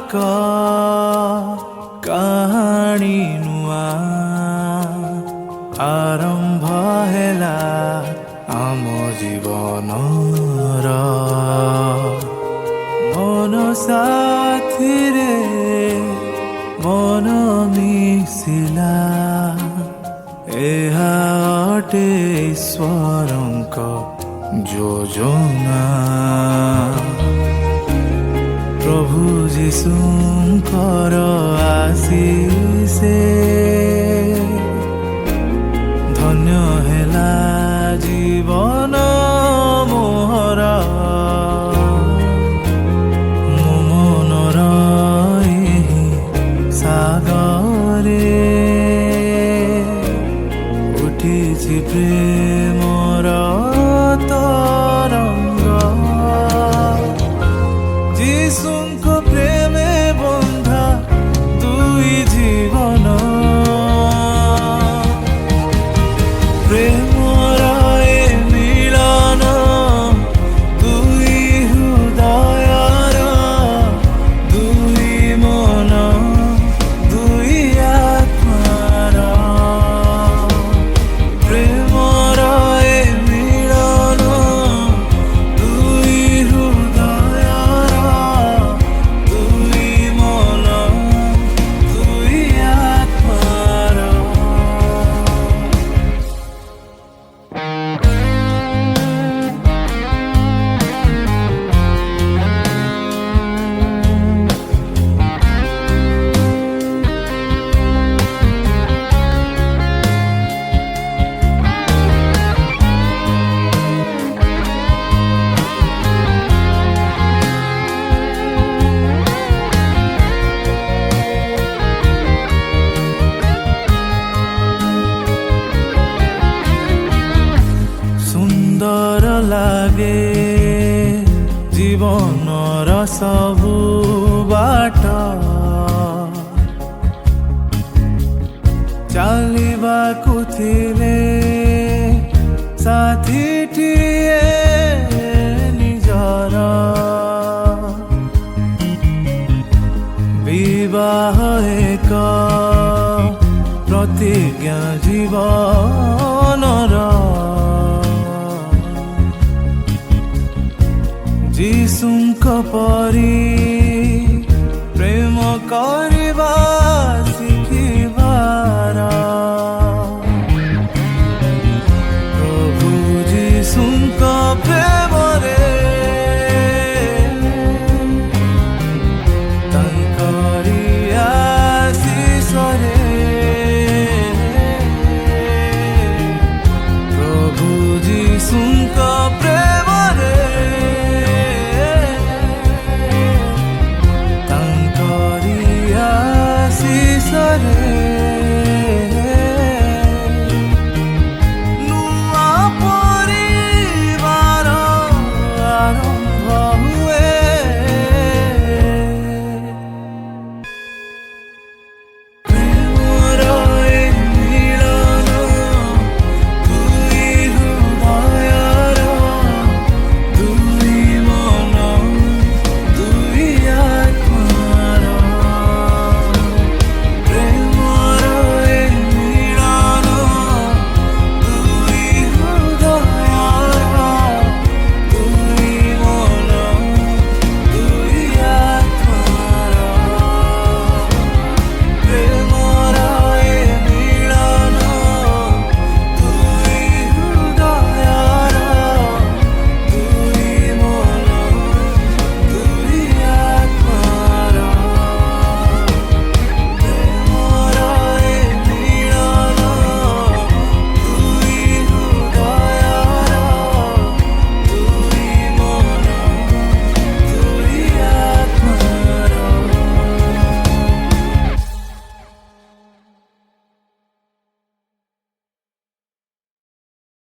ଏକ କାହାଣୀ ନୂଆ ଆରମ୍ଭ ହେଲା ଆମ ଜୀବନର ମନ ସାଥିରେ ମନ ମିଶିଲା ଏହା ଅଟେ ଈଶ୍ୱରଙ୍କ ଯୋଜନା प्रभु जीशुଙ୍କର आशीषे धन्य हेला जीवन मोहर मो मनर एही सागरे उठिछि प्रेमर तरंग जीशुଙ୍କ प्रेमे बंधा दुई जीवन प्रेमर ए मिलन दुई हृदयर दुई मन दुई आत्मार प्रेमर ए मिलन दुई हृदयर दुई मन दुई आत्मार सुंदर लागे जीवनर सबु बाट चालिबाकु थिले साथीटिए निजर विवाह एक प्रतिज्ञा जीवनर जीशुଙ୍କ परी प्रेम करिबा शिखिबार प्रभु जीशुଙ୍କ प्रेमरे तांकरी आशीषरे प्रभु जीशुଙ୍କ प्रेमरे तांकरी आशीषरे